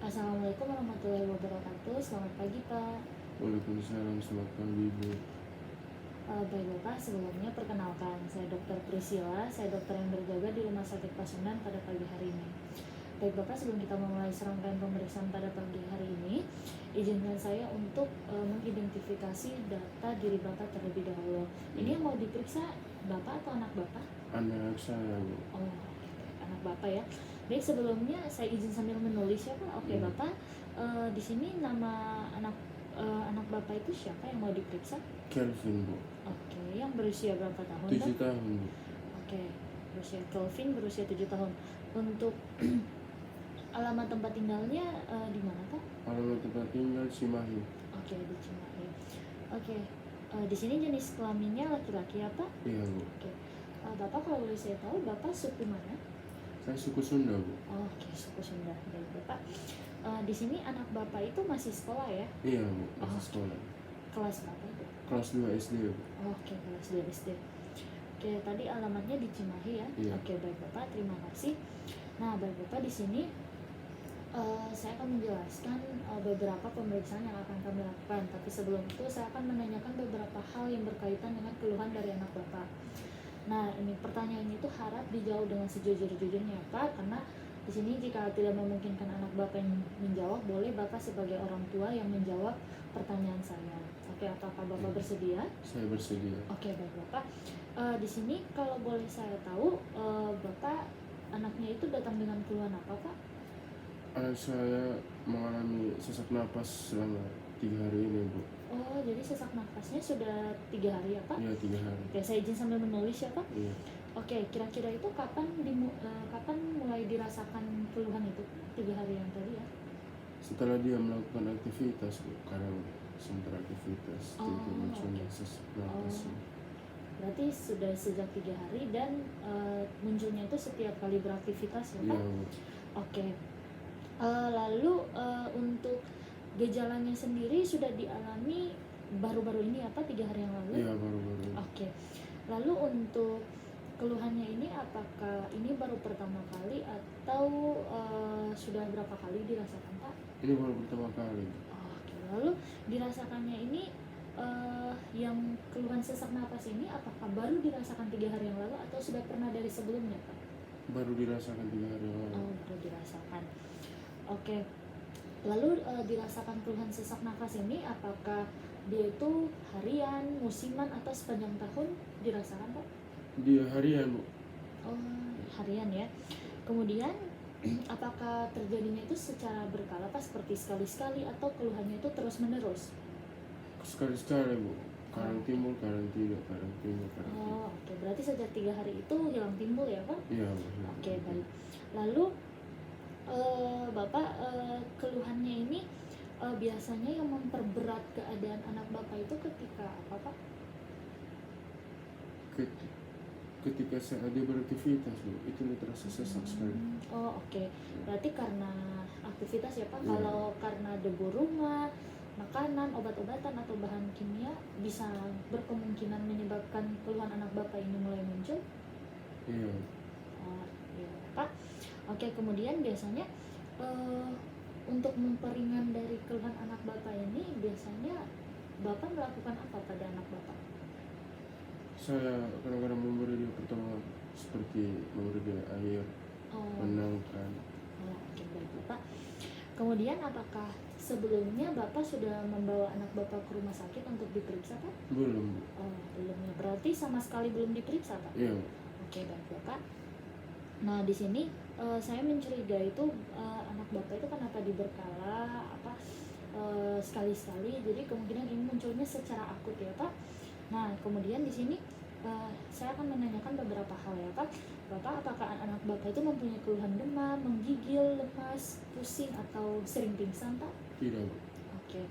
Assalamualaikum warahmatullahi wabarakatuh. Selamat pagi Pak. Waalaikumsalam, selamat pagi Ibu. Baik Bapak, sebelumnya perkenalkan saya Dr. Priscilla, saya dokter yang berjaga di Rumah Sakit Pasundan pada pagi hari ini. Baik Bapak, sebelum kita memulai serangkaian pemeriksaan pada pagi hari ini, izinkan saya untuk mengidentifikasi data diri Bapak terlebih dahulu. Ini yang mau diperiksa Bapak atau anak Bapak? Anak saya Bu. Oh, anak Bapak ya. Baik, sebelumnya saya izin sambil menulis ya Pak. Oke Bapak, di sini nama anak Bapak itu siapa yang mau diperiksa? Kelvin Bu. Oke, yang berusia berapa tahun? 7 tahun Bu. Oke, berusia Kelvin berusia 7 tahun. Untuk alamat tempat tinggalnya di mana Pak? Alamat tempat tinggal Cimahi. Oke, di Cimahi. Oke, di sini jenis kelaminnya laki-laki ya Pak? Iya Bu. Oke, Bapak kalau boleh saya tahu Bapak suku mana? Saya suku Sunda Bu. Oke, suku Sunda. Baik Bapak. Di sini anak Bapak itu masih sekolah ya? Iya Bu, masih sekolah. Kelas berapa itu? Kelas 2 SD Bu. Oke, kelas 2 SD. Oke, tadi alamatnya di Cimahi ya? Iya. Oke, baik Bapak, terima kasih. Nah, baik Bapak, di sini saya akan menjelaskan beberapa pemeriksaan yang akan kami lakukan. Tapi sebelum itu saya akan menanyakan beberapa hal yang berkaitan dengan keluhan dari anak Bapak. Nah, ini pertanyaannya itu harap dijawab dengan sejujur-jujurnya Pak, karena di sini jika tidak memungkinkan anak Bapak yang menjawab, boleh Bapak sebagai orang tua yang menjawab pertanyaan saya. Oke, apakah Bapak bersedia? Saya bersedia. Oke, baik Bapak. Di sini kalau boleh saya tahu, Bapak anaknya itu datang dengan keluhan apa Pak? Anak saya mengalami sesak napas selama 3 hari ini Bu. Oh, jadi sesak nafasnya sudah 3 hari ya Pak? Iya 3 hari. Oke, saya izin sambil menulis ya Pak. Iya. Oke, kira-kira itu kapan mulai dirasakan keluhan itu? 3 hari yang tadi ya? Setelah dia melakukan aktivitas Bu, karena sementara aktivitas Oh, itu munculnya oke. sesak napas. Oh. Berarti sudah sejak 3 hari dan munculnya itu setiap kali beraktivitas ya Iya Pak? Bu. Oke. Lalu untuk gejalanya sendiri sudah dialami baru-baru ini apa 3 hari yang lalu? Iya baru-baru ini. Oke. Lalu untuk keluhannya ini apakah ini baru pertama kali atau sudah berapa kali dirasakan Pak? Ini baru pertama kali. Oke. Lalu dirasakannya ini yang keluhan sesak napas ini apakah baru dirasakan 3 hari yang lalu atau sudah pernah dari sebelumnya Pak? Baru dirasakan 3 hari yang lalu. Oh, baru dirasakan. Oke. Lalu dirasakan keluhan sesak nafas ini apakah dia itu harian, musiman atau sepanjang tahun dirasakan Pak? Dia harian Bu. Oh, harian ya. Kemudian apakah terjadinya itu secara berkala Pak, seperti sekali-sekali atau keluhannya itu terus-menerus? Sekali-sekali Bu. Kadang timbul, kadang tidak, kadang timbul, kadang tidak. Oh, oke. Berarti sejak 3 hari itu hilang timbul ya Pak? Iya Bu. Oke, baik. Lalu Bapak keluhannya ini biasanya yang memperberat keadaan anak Bapak itu ketika apa Pak? Ketika saat dia beraktivitas Bu, itu terasa sesak sekali. Oh, oke. Berarti karena aktivitas ya Pak. Iya. Kalau karena debu rumah, makanan, obat-obatan atau bahan kimia bisa berkemungkinan menyebabkan keluhan anak Bapak ini mulai muncul. Iya. Oh, iya Pak. Oke, kemudian biasanya untuk memperingan dari keluhan anak Bapak ini biasanya Bapak melakukan apa pada anak Bapak? Saya kadang-kadang memberi dia pertolongan seperti memberi dia air, menenangkan. Oh, oke, baik Bapak. Kemudian apakah sebelumnya Bapak sudah membawa anak Bapak ke rumah sakit untuk diperiksa Pak? Belum Bu. Oh, belum ya. Berarti sama sekali belum diperiksa Pak? Iya Bu. Oke, baik Bapak. Nah, di sini saya mencurigai itu anak Bapak itu kenapa berkala sekali-sekali, jadi kemungkinan ini munculnya secara akut ya Pak. Nah, kemudian di sini saya akan menanyakan beberapa hal ya Pak. Bapak, apakah anak Bapak itu mempunyai keluhan demam, menggigil, lemas, pusing atau sering pingsan Pak? Tidak Bu. Oke.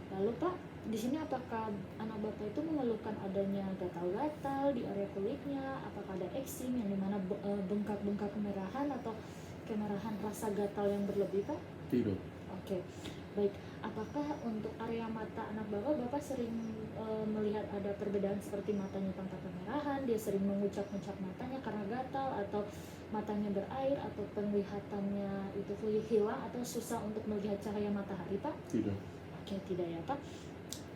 Lalu Pak, di sini apakah anak Bapak itu mengeluhkan adanya gatal-gatal di area kulitnya? Apakah ada eksem yang dimana bengkak-bengkak kemerahan atau kemerahan rasa gatal yang berlebih Pak? Tidak. Oke. Baik, apakah untuk area mata anak Bapak sering melihat ada perbedaan seperti matanya tampak kemerahan, dia sering mengucap-ngucap matanya karena gatal, atau matanya berair, atau penglihatannya itu hilang atau susah untuk melihat cahaya matahari, Pak? Tidak. Oke, tidak ya, Pak.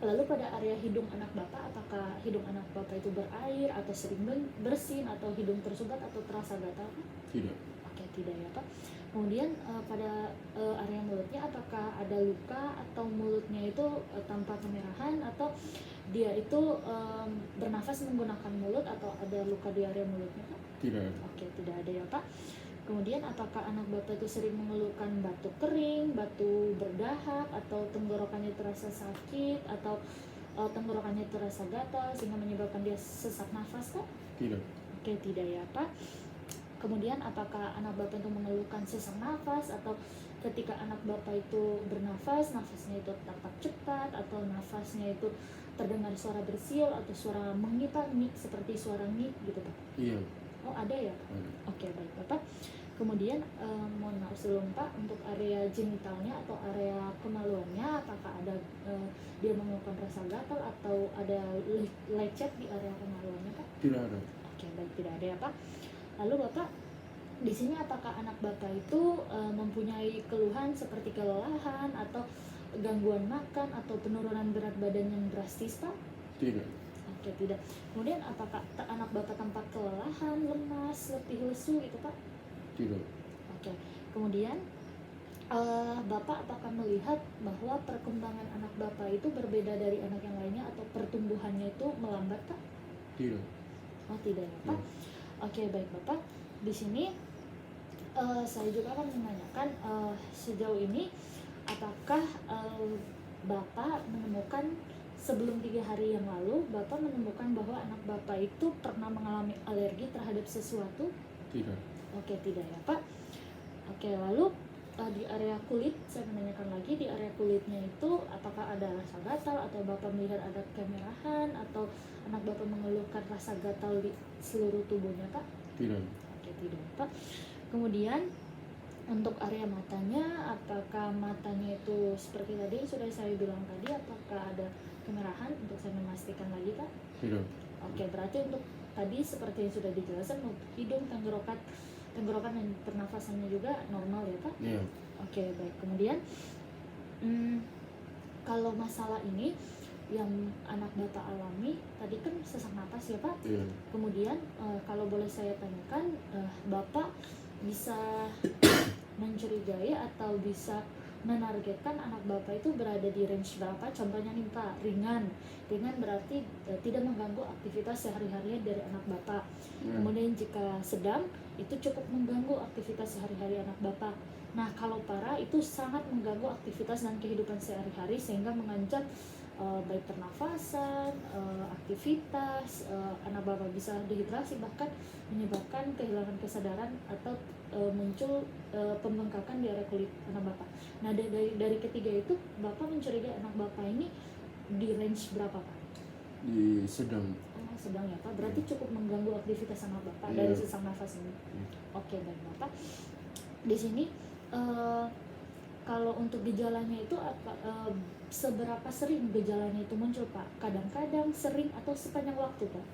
Lalu pada area hidung anak Bapak, apakah hidung anak Bapak itu berair atau sering bersin, atau hidung tersumbat atau terasa gatal, Pak? Tidak. Oke, tidak ya, Pak. Kemudian pada area mulutnya, apakah ada luka atau mulutnya itu tampak kemerahan, atau dia itu bernafas menggunakan mulut, atau ada luka di area mulutnya, Pak? Tidak. Oke, tidak ada ya, Pak. Kemudian apakah anak Bapak itu sering mengeluhkan batuk kering, batu berdahak, atau tenggorokannya terasa sakit, atau tenggorokannya terasa gatal sehingga menyebabkan dia sesak nafas, Pak? Tidak. Oke, tidak ya, Pak. Kemudian apakah anak Bapak itu mengeluhkan sesak nafas, atau ketika anak Bapak itu bernafas, nafasnya itu tampak cepat, atau nafasnya itu terdengar suara bersiul atau suara mengipar nik seperti suara nik gitu, Pak? Iya. Oh, ada ya, Pak? Ada. Oke, baik, Bapak. Kemudian mohon maaf sebelum, Pak, untuk area genitalnya atau area kemaluannya, apakah ada dia mengeluhkan rasa gatal atau ada lecet di area kemaluannya, Pak? Tidak ada. Oke, baik, tidak ada ya, Pak. Lalu Bapak, di sini apakah anak Bapak itu mempunyai keluhan seperti kelelahan atau gangguan makan atau penurunan berat badan yang drastis, Pak? Tidak. Oke, tidak. Kemudian apakah anak Bapak tampak kelelahan, lemas, letih, lesu gitu, Pak? Tidak. Oke. Kemudian Bapak apakah melihat bahwa perkembangan anak Bapak itu berbeda dari anak yang lainnya atau pertumbuhannya itu melambat, Pak? Tidak. Oh, tidak ya, Pak. Oke, baik, Bapak. Di sini saya juga akan menanyakan sejauh ini apakah Bapak menemukan sebelum 3 hari yang lalu Bapak menemukan bahwa anak Bapak itu pernah mengalami alergi terhadap sesuatu? Tidak. Oke, tidak ya, Pak. Oke, lalu di area kulit, saya menanyakan lagi, di area kulitnya itu apakah ada rasa gatal, atau Bapak melihat ada kemerahan, atau anak Bapak mengeluhkan rasa gatal di seluruh tubuhnya, Pak? Tidak. Oke, tidak, Pak. Kemudian untuk area matanya, apakah matanya itu seperti tadi sudah saya bilang tadi, apakah ada kemerahan? Untuk saya memastikan lagi, Pak. Tidak. Oke, berarti untuk tadi seperti yang sudah dijelaskan, untuk hidung, tenggorokan dan pernafasannya juga normal ya, Pak? Iya. Oke, baik. Kemudian kalau masalah ini yang anak Bapak alami tadi kan sesak napas ya, Pak? Iya. Kemudian kalau boleh saya tanyakan, Bapak bisa mencurigai atau bisa menargetkan anak Bapak itu berada di range berapa? Contohnya nih, Pak, ringan berarti tidak mengganggu aktivitas sehari-hari dari anak Bapak. Kemudian jika sedang, itu cukup mengganggu aktivitas sehari-hari anak Bapak. Nah, kalau parah itu sangat mengganggu aktivitas dan kehidupan sehari-hari sehingga mengancam baik pernafasan, aktivitas, anak Bapak bisa dehidrasi, bahkan menyebabkan kehilangan kesadaran atau muncul pembengkakan di area kulit anak Bapak. Nah, dari ketiga itu Bapak mencurigai anak Bapak ini di range berapa, Pak? Di sedang. Oh, sedang ya, Pak. Berarti cukup mengganggu aktivitas anak Bapak Iya. dari sesak nafas ini. Iya. Oke, baik, Bapak. Di sini kalau untuk gejalanya itu seberapa sering gejalanya itu muncul, Pak? Kadang-kadang, sering, atau sepanjang waktu, Pak?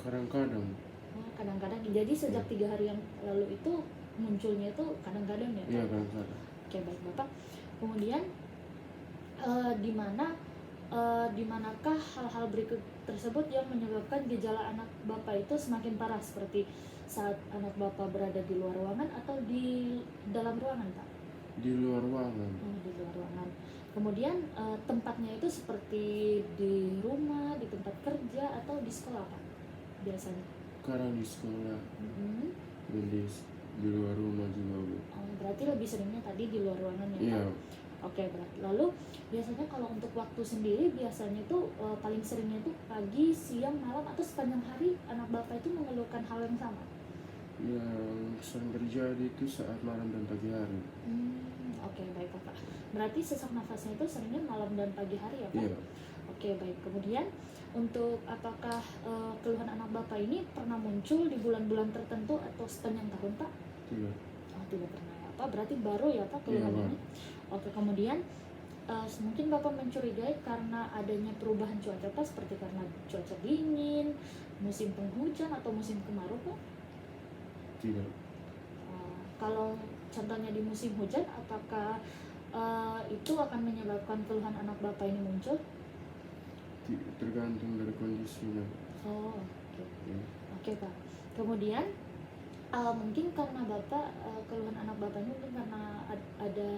Kadang-kadang. Oh, kadang-kadang. Jadi sejak 3 hari yang lalu itu munculnya itu kadang-kadang ya, Pak? Iya, kadang-kadang. Oke, baik, Bapak. Kemudian di manakah hal-hal berikut tersebut yang menyebabkan gejala anak Bapak itu semakin parah, seperti saat anak Bapak berada di luar ruangan atau di dalam ruangan, Pak? Di luar ruangan. Oh, di luar ruangan. Kemudian tempatnya itu seperti di rumah, di tempat kerja, atau di sekolah, Pak, biasanya? Kadang di sekolah, Mhm. dan di luar rumah juga, Bu. Oh, berarti lebih seringnya tadi di luar ruangan ya, Iya. Pak? Oke, berarti lalu biasanya kalau untuk waktu sendiri biasanya itu paling seringnya itu pagi, siang, malam, atau sepanjang hari anak Bapak itu mengeluhkan hal yang sama? Yang sering terjadi itu saat malam dan pagi hari. Oke, baik, Bapak. Berarti sesak nafasnya itu seringnya malam dan pagi hari ya, Pak? Iya. Oke, baik. Kemudian untuk apakah keluhan anak Bapak ini pernah muncul di bulan-bulan tertentu atau sepanjang tahun, Pak? Tidak. Oh, tidak pernah ya, Bapak, berarti baru ya Pak keluhan Iya, Pak. ini. Oke, kemudian mungkin Bapak mencurigai karena adanya perubahan cuaca Pak, seperti karena cuaca dingin, musim penghujan atau musim kemarau Pak? Tidak. Kalau contohnya di musim hujan, apakah itu akan menyebabkan keluhan anak Bapak ini muncul? Tergantung dari kondisinya. Oh, oke. Ya. Oke Pak. Kemudian mungkin karena Bapak keluhan anak Bapak ini mungkin karena ada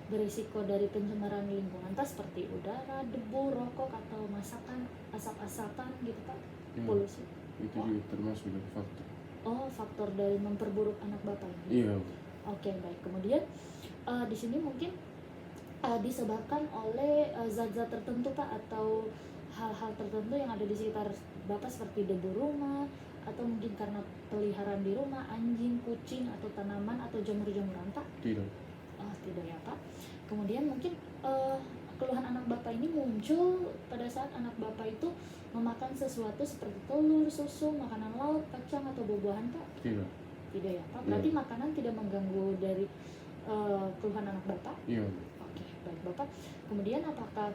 berisiko dari pencemaran lingkungan Pak, seperti udara, debu, rokok atau masakan, asap-asapan gitu Pak, Ya, polusi. itu juga termasuk dari faktor. Oh, faktor dari memperburuk anak Bapak ini. Iya. Oke, baik. Kemudian di sini mungkin disebabkan oleh zat-zat tertentu Pak, atau hal-hal tertentu yang ada di sekitar Bapak, seperti debu rumah, atau mungkin karena peliharaan di rumah, anjing, kucing, atau tanaman, atau jamur-jamuran Pak? Tidak. Tidak ya Pak. Kemudian mungkin keluhan anak Bapak ini muncul pada saat anak Bapak itu memakan sesuatu seperti telur, susu, makanan laut, kacang, atau buah-buahan Pak? Tidak. Tidak ya Pak. Berarti makanan tidak mengganggu dari keluhan anak Bapak? Iya. Oke, baik Bapak. Kemudian apakah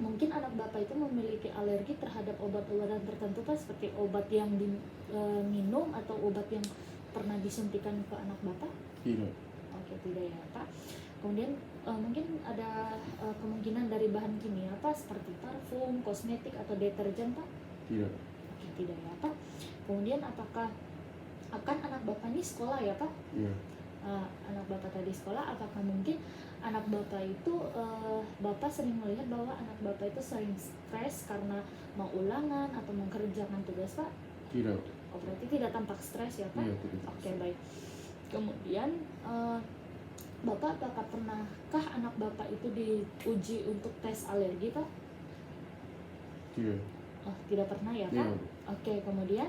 mungkin anak Bapak itu memiliki alergi terhadap obat-obatan tertentu Pak, seperti obat yang diminum atau obat yang pernah disuntikan ke anak Bapak? Tidak. Oke, tidak ya Pak. Kemudian mungkin ada kemungkinan dari bahan kimia Pak, seperti parfum, kosmetik, atau deterjen Pak? Tidak. Oke, tidak ya Pak. Kemudian apakah akan anak Bapak ini sekolah ya Pak? Iya. Anak Bapak tadi sekolah, apakah mungkin anak Bapak itu Bapak sering melihat bahwa anak Bapak itu sering stres karena mau ulangan atau mengerjakan tugas Pak? Tidak. Oh, berarti tidak tampak stres ya Pak? Iya, tidak. Oke, baik. Kemudian Bapak, apakah pernahkah anak Bapak itu diuji untuk tes alergi Pak? Tidak. Oh, tidak pernah ya Pak? Iya. Oke, kemudian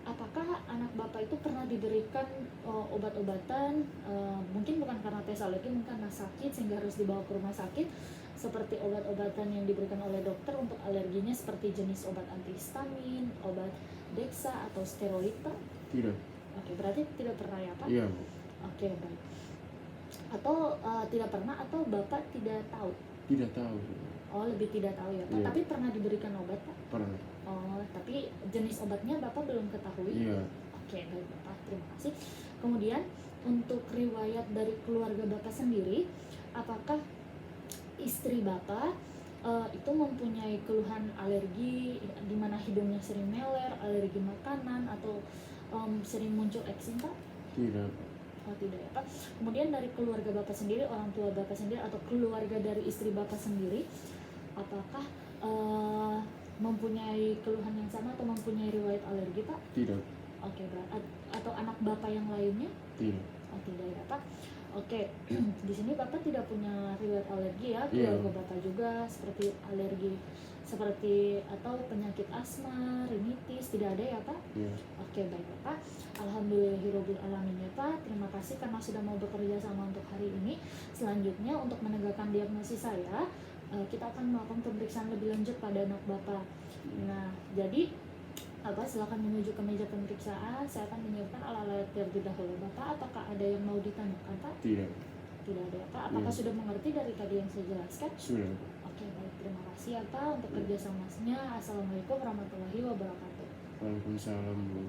apakah anak Bapak itu pernah diberikan obat-obatan, mungkin bukan karena tes alergi, mungkin karena sakit sehingga harus dibawa ke rumah sakit, seperti obat-obatan yang diberikan oleh dokter untuk alerginya, seperti jenis obat antihistamin, obat Dexa, atau steroid Pak? Tidak. Oke, berarti tidak pernah ya Pak? Iya. Oke, baik. Atau tidak pernah, atau Bapak tidak tahu? Tidak tahu. Oh, lebih tidak tahu ya Pak. Iya. Tapi pernah diberikan obat Pak? Pernah. Oh, tapi jenis obatnya Bapak belum ketahui? Iya. Oke, baik Bapak, terima kasih. Kemudian untuk riwayat dari keluarga Bapak sendiri, apakah istri Bapak itu mempunyai keluhan alergi, di mana hidungnya sering meler, alergi makanan, atau sering muncul eksim Pak? Tidak. Oh, tidak ya Pak. Kemudian dari keluarga Bapak sendiri, orang tua Bapak sendiri, atau keluarga dari istri Bapak sendiri, apakah mempunyai keluhan yang sama atau mempunyai riwayat alergi Pak? Tidak. Oke, atau anak Bapak yang lainnya? Tidak. Oh, tidak ya Pak. Oke, di sini Bapak tidak punya riwayat alergi ya, Iya. keluarga Bapak juga seperti alergi, seperti atau penyakit asma, rinitis, tidak ada ya Pak? Iya. Oke, baik Bapak. Alhamdulillahirabbil alamin ya Pak. Terima kasih karena sudah mau bekerja sama untuk hari ini. Selanjutnya untuk menegakkan diagnosis saya, kita akan melakukan pemeriksaan lebih lanjut pada anak Bapak. Nah, jadi silakan menuju ke meja pemeriksaan. Saya akan menyiapkan alat-alat terlebih dahulu. Bapak, apakah ada yang mau ditanyakan Pak? Tidak. Tidak ada ya Pak. Apakah Iya. sudah mengerti dari tadi yang saya jelaskan? Sudah. Oke, baik. Terima kasih ya Pak untuk kerjasamanya. Assalamualaikum warahmatullahi wabarakatuh. Waalaikumsalam, Bu.